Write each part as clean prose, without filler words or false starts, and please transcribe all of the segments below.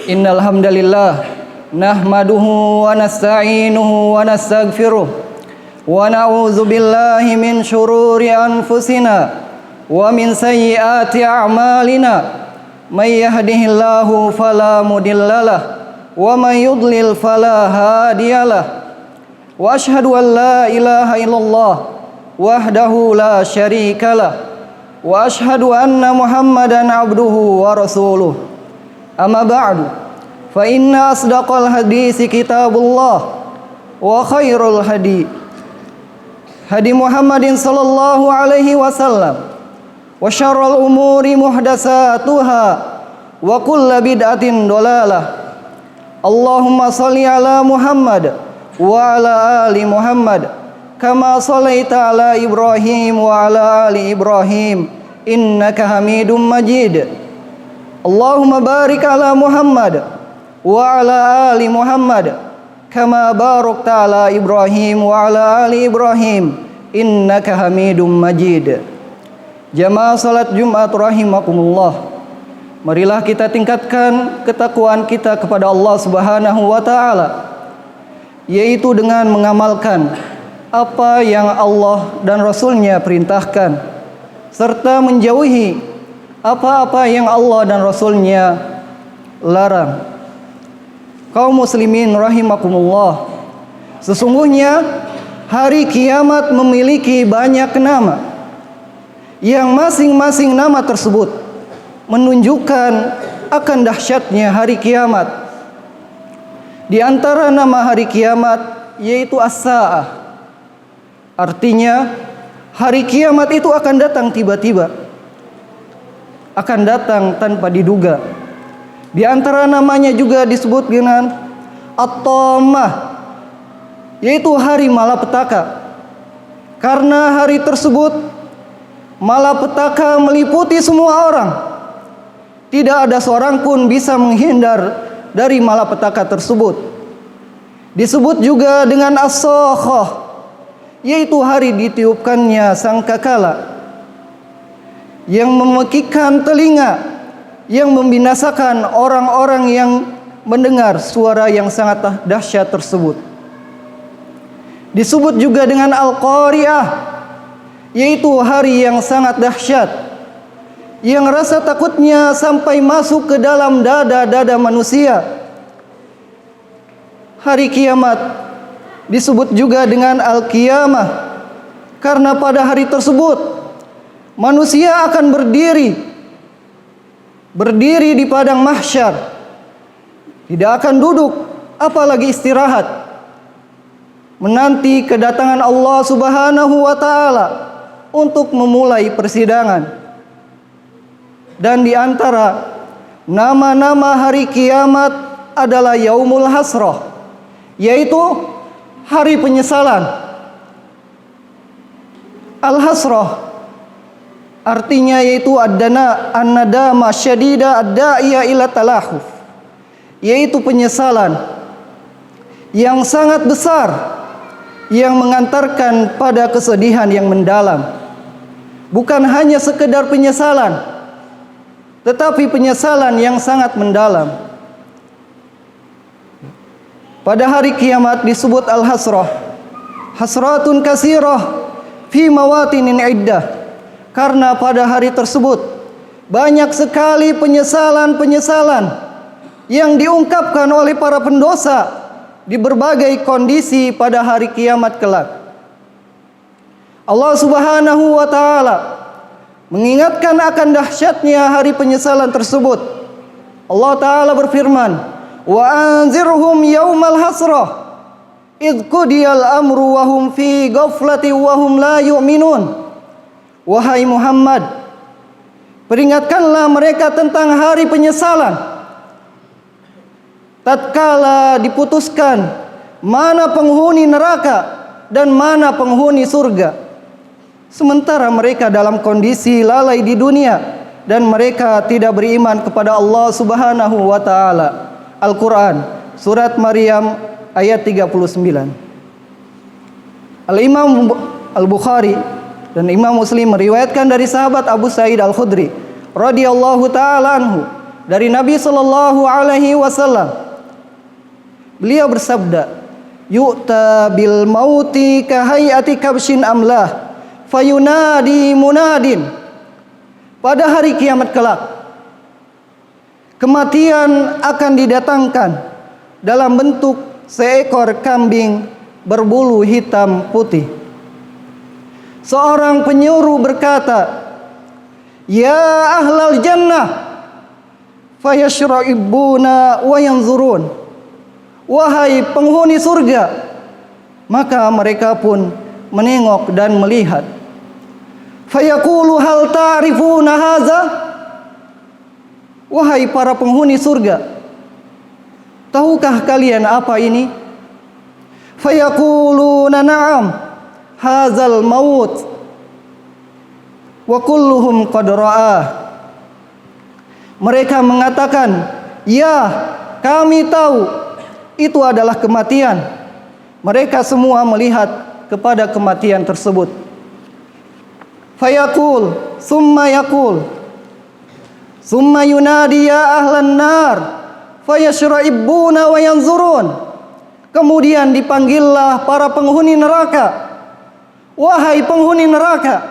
Innal hamdalillah nahmaduhu wa nasta'inuhu wa nastaghfiruh wa na'udzu billahi min shururi anfusina wa min sayyiati a'malina may yahdihillahu fala mudhillalah wa may yudlil fala hadiyalah wa asyhadu an la ilaha illallah wahdahu la syarikalah wa asyhadu anna Muhammadan abduhu wa rasuluh. Amma ba'du, fa inna asdaqal hadisi kitabullah wa khairul hadi Muhammadin sallallahu alaihi wasallam wa syarrul umuri muhdatsatuha wa kullu bid'atin dolalah. Allahumma shalli ala Muhammad wa ala ali Muhammad kama shallaita ala Ibrahim wa ala ali Ibrahim innaka Hamidum Majid. Allahumma barik ala Muhammad wa ala ali Muhammad kama barakta ala Ibrahim wa ala ali Ibrahim innaka Hamidum Majid. Jamaah salat Jumat rahimakumullah, marilah kita tingkatkan ketakwaan kita kepada Allah Subhanahu wa taala, yaitu dengan mengamalkan apa yang Allah dan Rasul-Nya perintahkan serta menjauhi apa-apa yang Allah dan Rasul-Nya larang. Kaum muslimin rahimakumullah, sesungguhnya hari kiamat memiliki banyak nama, yang masing-masing nama tersebut menunjukkan akan dahsyatnya hari kiamat. Di antara nama hari kiamat yaitu as-saah. Artinya hari kiamat itu akan datang tiba-tiba, akan datang tanpa diduga. Di antara namanya juga disebut dengan at-tammah, yaitu hari malapetaka. Karena hari tersebut malapetaka meliputi semua orang. Tidak ada seorang pun bisa menghindar dari malapetaka tersebut. Disebut juga dengan as-sakhah, yaitu hari ditiupkannya sangkakala yang memekikkan telinga, yang membinasakan orang-orang yang mendengar suara yang sangat dahsyat tersebut. Disebut juga dengan Al-Qari'ah, yaitu hari yang sangat dahsyat, yang rasa takutnya sampai masuk ke dalam dada-dada manusia. Hari kiamat disebut juga dengan Al-Qiyamah, karena pada hari tersebut manusia akan berdiri di padang mahsyar, tidak akan duduk apalagi istirahat, menanti kedatangan Allah Subhanahu wa taala untuk memulai persidangan. Dan di antara nama-nama hari kiamat adalah Yaumul Hasrah, yaitu hari penyesalan. Al-Hasrah artinya yaitu an-nadama syadida ad-da'iya ila talahuf, yaitu penyesalan yang sangat besar yang mengantarkan pada kesedihan yang mendalam. Bukan hanya sekedar penyesalan, tetapi penyesalan yang sangat mendalam. Pada hari kiamat disebut al-hasrah, hasratun kasirah fi mawatinin iddah, karena pada hari tersebut banyak sekali penyesalan-penyesalan yang diungkapkan oleh para pendosa di berbagai kondisi pada hari kiamat kelak. Allah Subhanahu wa taala mengingatkan akan dahsyatnya hari penyesalan tersebut. Allah taala berfirman, "Wa anzirhum yaumal hasrah idh qudiyal amru wa hum fi ghaflatin wa hum la yu'minun." Wahai Muhammad, peringatkanlah mereka tentang hari penyesalan tatkala diputuskan mana penghuni neraka dan mana penghuni surga, sementara mereka dalam kondisi lalai di dunia dan mereka tidak beriman kepada Allah Subhanahu wa taala. Al-Qur'an surat Maryam ayat 39. Al-Imam Al-Bukhari dan Imam Muslim meriwayatkan dari sahabat Abu Sa'id Al-Khudri radhiyallahu taala anhu dari Nabi sallallahu alaihi wasallam. Beliau bersabda, "Yu'ta bil mauti ka hayati kabshin amlah, fayunadi munadin." Pada hari kiamat kelak, kematian akan didatangkan dalam bentuk seekor kambing berbulu hitam putih. Seorang penyuruh berkata, "Ya ahlal jannah," fayashra'ibuna wa yanzurun. Wahai penghuni surga, maka mereka pun menengok dan melihat. Fayaqulu hal ta'rifuna hadza? Wahai para penghuni surga, tahukah kalian apa ini? Fayaquluna na'am, hadzal maut. Wa kulluhum qad ra'ah. Mereka mengatakan, "Ya, kami tahu itu adalah kematian." Mereka semua melihat kepada kematian tersebut. Fayaqul, summa yaqul, summa yunadi ya ahlan nar, fayashra'ibuna wa yanzurun. Kemudian dipanggillah para penghuni neraka. Wahai penghuni neraka.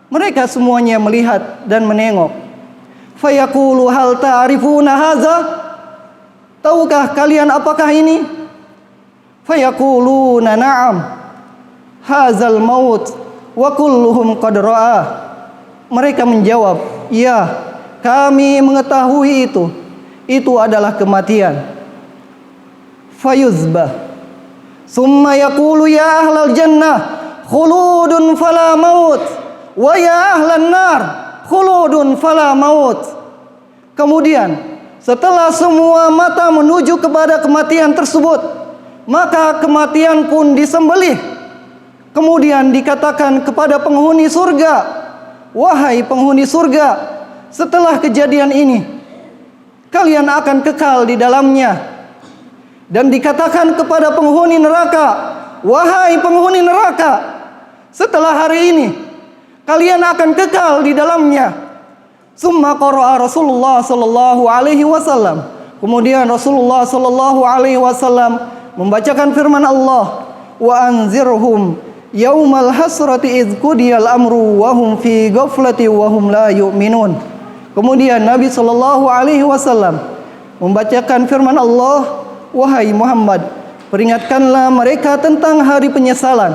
Mereka semuanya melihat dan menengok. Fayaqulu hal ta'rifuna hadza? Tahukah kalian apakah ini? Fayaquluna na'am, hadzal maut wa kulluhum qad ra'ah. Mereka menjawab, "Ya, kami mengetahui itu. Itu adalah kematian." Fayuzbah. Summa yaqulu ya ahlal jannah, khuludun fala maut, wa ya ahlan nar, khuludun fala maut. Kemudian setelah semua mata menuju kepada kematian tersebut, maka kematian pun disembelih. Kemudian dikatakan kepada penghuni surga, "Wahai penghuni surga, setelah kejadian ini, kalian akan kekal di dalamnya." Dan dikatakan kepada penghuni neraka, "Wahai penghuni neraka, setelah hari ini, kalian akan kekal di dalamnya." Summa qara'a Rasulullah sallallahu alaihi wasallam. Kemudian Rasulullah sallallahu alaihi wasallam membacakan firman Allah, "Wa anzirhum yaumal hasrati idz qudiyal amru wa hum fi ghaflati wa hum la yu'minun." Kemudian Nabi sallallahu alaihi wasallam membacakan firman Allah, "Wahai Muhammad, peringatkanlah mereka tentang hari penyesalan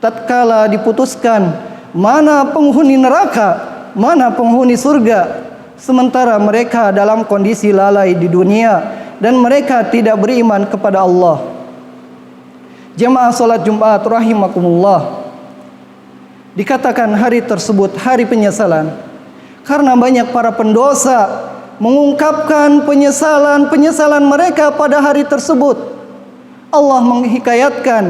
tatkala diputuskan mana penghuni neraka, mana penghuni surga, sementara mereka dalam kondisi lalai di dunia dan mereka tidak beriman kepada Allah." Jemaah salat Jumat rahimakumullah, dikatakan hari tersebut hari penyesalan karena banyak para pendosa mengungkapkan penyesalan mereka pada hari tersebut. Allah menghikayatkan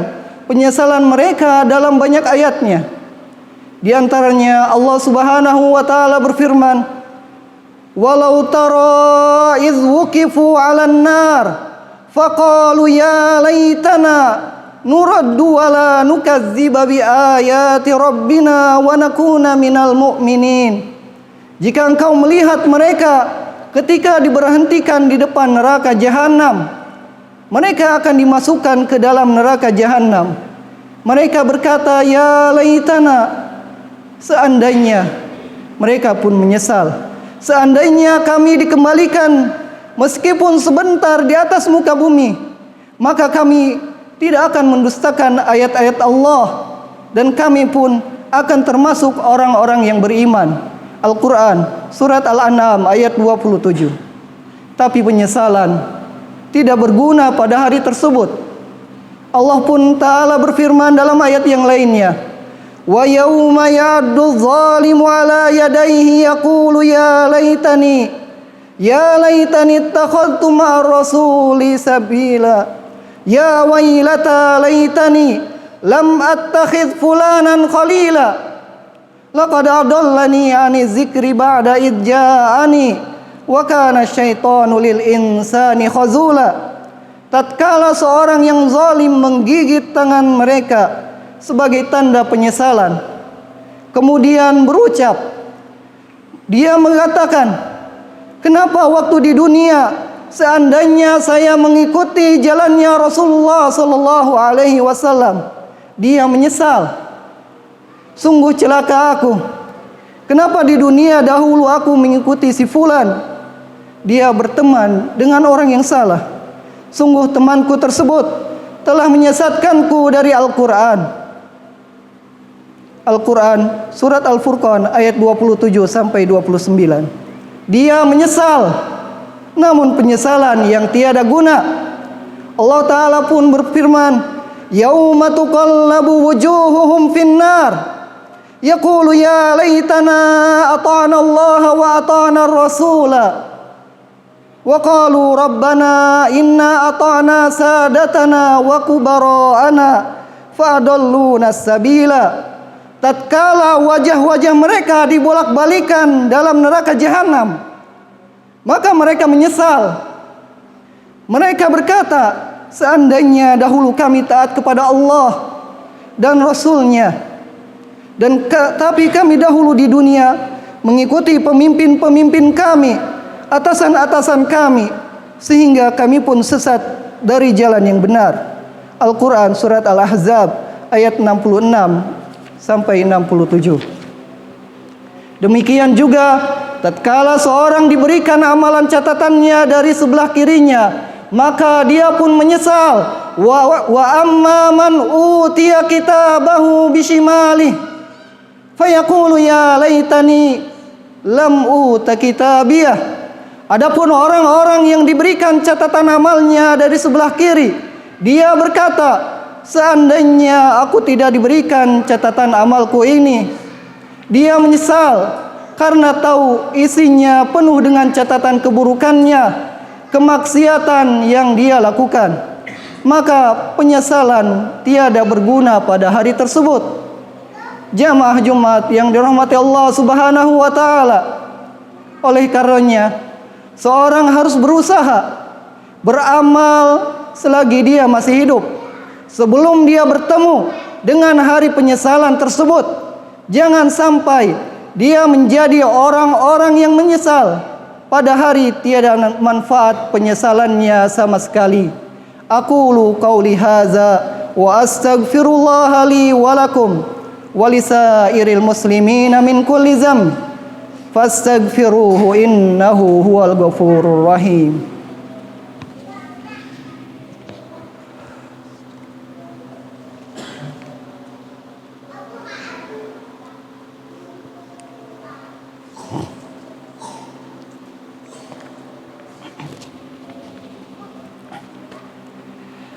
penyesalan mereka dalam banyak ayatnya. Di antaranya Allah Subhanahu wa taala berfirman, "Walau tara iz wuqifu 'alan nar, faqalu ya laitana nuraddu wa la nukazziba bi ayati rabbina wa nakuna minal mu'minin." Jika engkau melihat mereka ketika diberhentikan di depan neraka jahanam, mereka akan dimasukkan ke dalam neraka jahanam. Mereka berkata, "Ya laitana," seandainya mereka pun menyesal, seandainya kami dikembalikan meskipun sebentar di atas muka bumi, maka kami tidak akan mendustakan ayat-ayat Allah dan kami pun akan termasuk orang-orang yang beriman. Al-Quran Surat Al-An'am ayat 27. Tapi penyesalan tidak berguna pada hari tersebut. Allah pun Ta'ala berfirman dalam ayat yang lainnya, "Wa yawma ya'addu zalimu ala yadayhi yaqulu ya laitani ittakhadtu ma'ar rasuli sabila, ya wailata laitani lam attakhidh fulanan khalila, laqad adallani 'ani dzikri ba'da id ja'ani wa kana syaitanu lil insani khazula." Tatkala seorang yang zalim menggigit tangan mereka sebagai tanda penyesalan, kemudian berucap, dia mengatakan, Kenapa waktu di dunia seandainya saya mengikuti jalannya Rasulullah sallallahu alaihi wasallam, dia menyesal. Sungguh celaka aku. Kenapa di dunia dahulu aku mengikuti si fulan, dia berteman dengan orang yang salah. Sungguh temanku tersebut telah menyesatkanku dari Al-Quran. Al-Quran surat Al-Furqan ayat 27 sampai 29. Dia menyesal, namun penyesalan yang tiada guna. Allah Ta'ala pun berfirman, yauma tuqallabu wujuhuhum finnar yaqulu ya laitana ata'na Allah wa ata'na ar-rasula wa qalu rabbana inna ata'na sadatana wa kubara'ana fa'adalluna as-sabila. Tatkala wajah-wajah mereka dibolak-balikan dalam neraka jahanam, maka mereka menyesal. Mereka berkata, seandainya dahulu kami taat kepada Allah dan Rasul-Nya, tapi kami dahulu di dunia mengikuti pemimpin-pemimpin kami, atasan-atasan kami, sehingga kami pun sesat dari jalan yang benar. Al-Quran surat Al-Ahzab ayat 66 sampai 67. Demikian juga tatkala seorang diberikan amalan catatannya dari sebelah kirinya, maka dia pun menyesal. Wa amma man utiya kitabahu bishimali fayaqulu ya laitani lam uta kitabiyah. Adapun orang-orang yang diberikan catatan amalnya dari sebelah kiri, dia berkata, seandainya aku tidak diberikan catatan amalku ini. Dia menyesal karena tahu isinya penuh dengan catatan keburukannya, kemaksiatan yang dia lakukan. Maka penyesalan tiada berguna pada hari tersebut. Jamaah Jumat yang dirahmati Allah Subhanahu wa taala. Oleh karenanya, seorang harus berusaha beramal selagi dia masih hidup, sebelum dia bertemu dengan hari penyesalan tersebut. Jangan sampai dia menjadi orang-orang yang menyesal pada hari tiada manfaat penyesalannya sama sekali. Aqulu qauli hadza wa astaghfirullah li wa lakum wa lisairil muslimina min kulli dzamb fastaghfiruhu innahu huwal ghafurur rahim.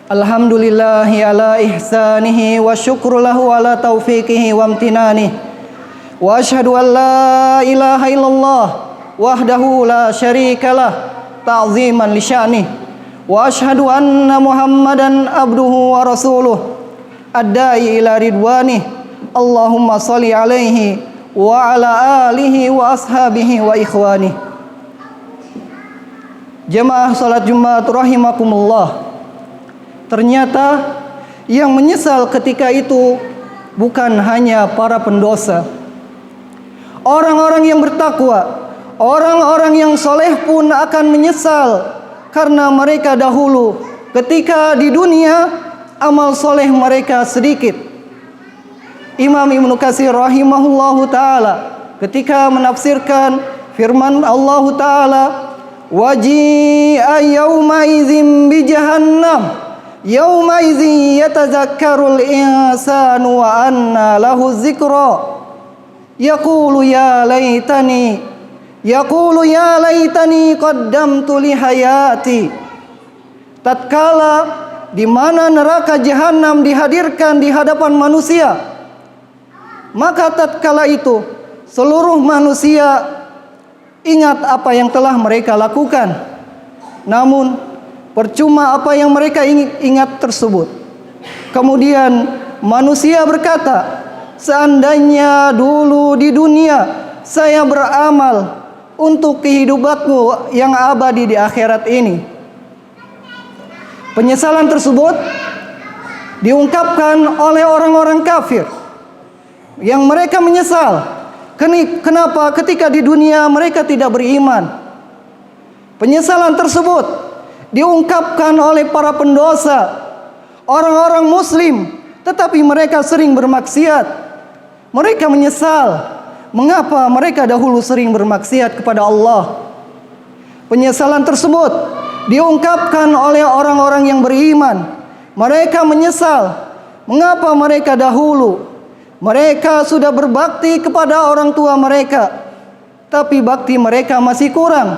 Alhamdulillahi ala ihsanihi wa syukru lahu ala taufiqihi wa amtinanihi. Wa ashhadu an la ilaha illallah wahdahu la syarikalah ta'ziman li sya'nih. Wa ashhadu anna Muhammadan abduhu wa rasuluh ad-da'i ila ridwanih. Allahumma shalli alaihi wa ala alihi wa ashabihi wa ikhwanih. Jemaah salat Jumat rahimakumullah. Ternyata yang menyesal ketika itu bukan hanya para pendosa. Orang-orang yang bertakwa, orang-orang yang soleh pun akan menyesal karena mereka dahulu ketika di dunia amal soleh mereka sedikit. Imam Ibnu Katsir rahimahullahu taala ketika menafsirkan firman Allah taala, waji'a yauma idzin bi jahannam yauma idzi yatazakkarul insanu wa anna lahu dzikra yaqulu ya laitani qaddamtu li hayati. Tatkala di mana neraka jahanam dihadirkan di hadapan manusia, maka tatkala itu seluruh manusia ingat apa yang telah mereka lakukan, namun percuma apa yang mereka ingat tersebut. Kemudian manusia berkata, seandainya dulu di dunia saya beramal untuk kehidupanku yang abadi di akhirat ini. Penyesalan tersebut diungkapkan oleh orang-orang kafir yang mereka menyesal. Kenapa ketika di dunia mereka tidak beriman? Penyesalan tersebut diungkapkan oleh para pendosa, orang-orang muslim, tetapi mereka sering bermaksiat. Mereka menyesal mengapa mereka dahulu sering bermaksiat kepada Allah. Penyesalan tersebut diungkapkan oleh orang-orang yang beriman. Mereka menyesal mengapa mereka dahulu mereka sudah berbakti kepada orang tua mereka, tapi bakti mereka masih kurang.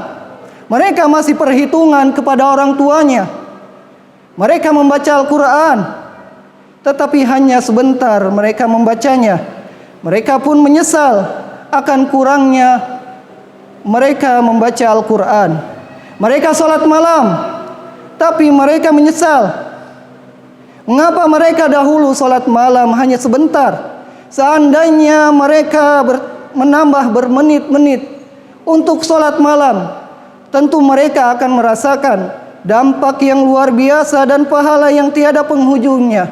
Mereka masih perhitungan kepada orang tuanya. Mereka membaca Al-Quran, tetapi hanya sebentar mereka membacanya. Mereka pun menyesal akan kurangnya mereka membaca Al-Quran. Mereka sholat malam, tapi mereka menyesal mengapa mereka dahulu sholat malam hanya sebentar. Seandainya mereka menambah bermenit-menit untuk sholat malam, tentu mereka akan merasakan dampak yang luar biasa dan pahala yang tiada penghujungnya,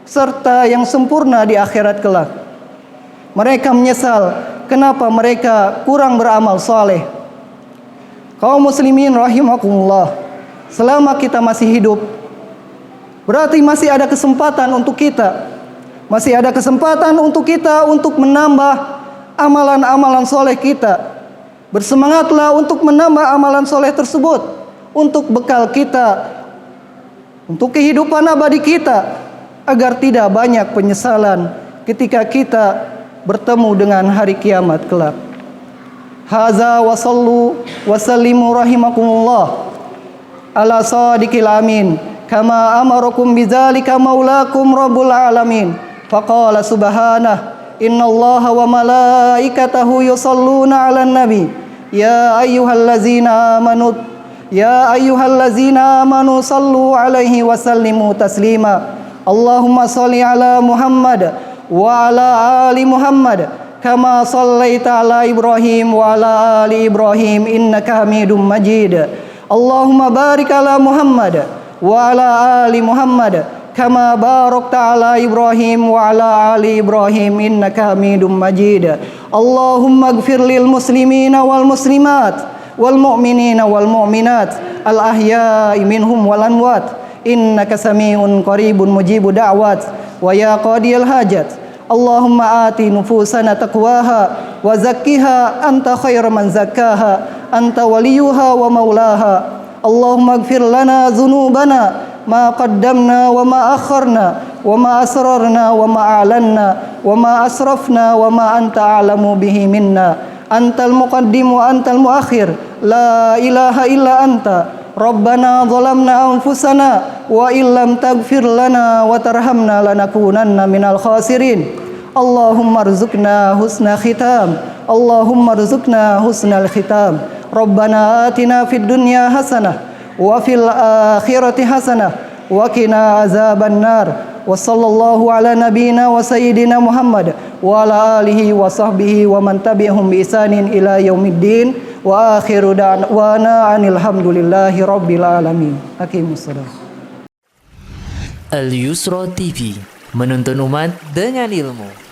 serta yang sempurna di akhirat kelak. Mereka menyesal kenapa mereka kurang beramal soleh. Kaum muslimin rahimakumullah, selama kita masih hidup, berarti masih ada kesempatan untuk kita. Masih ada kesempatan untuk kita untuk menambah amalan-amalan soleh kita. Bersemangatlah untuk menambah amalan soleh tersebut, untuk bekal kita, untuk kehidupan abadi kita, agar tidak banyak penyesalan ketika kita bertemu dengan hari kiamat kelak. Haza wa sallu wa sallimu rahimakumullah ala sadiqil amin kama amarakum bidzalika maulakum rabbul alamin. Faqala subhanah innallaha wa malaikatahu yusalluna 'alan nabi ya ayyuhallazina amanu sallu 'alaihi wa sallimu taslima. Allahumma shalli 'ala Muhammad wa 'ala ali Muhammad kama shallaita 'ala Ibrahim wa 'ala ali Ibrahim innaka Hamidum Majid. Allahumma barik 'ala Muhammad wa 'ala ali Muhammad kama barakta 'ala Ibrahim wa 'ala ali Ibrahim innaka Hamidum Majid. Allahumma ighfir lil muslimina wal muslimat wal mu'minina wal mu'minat al ahya'i minhum wal amwat innaka sami'un qaribun mujibud da'wat wa ya qadiyal hajat. Allahumma ati nufusana taqwaha wa zakkiha anta khairu man zakkaha anta waliyuha wa maulaha. Allahumma ighfir lana dhunubana ma qaddamna wa ma akharna wa ma asrarna wa ma a'lanna wa ma asrafna wa ma anta a'lamu bihi minna. Antal muqaddim wa antal muakhir la ilaha illa anta. Rabbana zalamna anfusana wa illam taghfir lana wa tarhamna lanakunanna minal khasirin. Allahumma rzuqna husna khitam. Allahumma rzuqna husnal khitam. Rabbana atina fid dunya hasanah wa fil akhirati hasanah wa qina azaban nar. Wa sallallahu ala nabiyyina wa sayyidina Muhammad wa ala alihi wa sahbihi wa man tabi'ahum bi ihsanin ila yaumiddin. Wa akhiru da'wana anil hamdulillahi rabbil alamin. Aqimussalam. Al Yusra TV, menuntun umat dengan ilmu.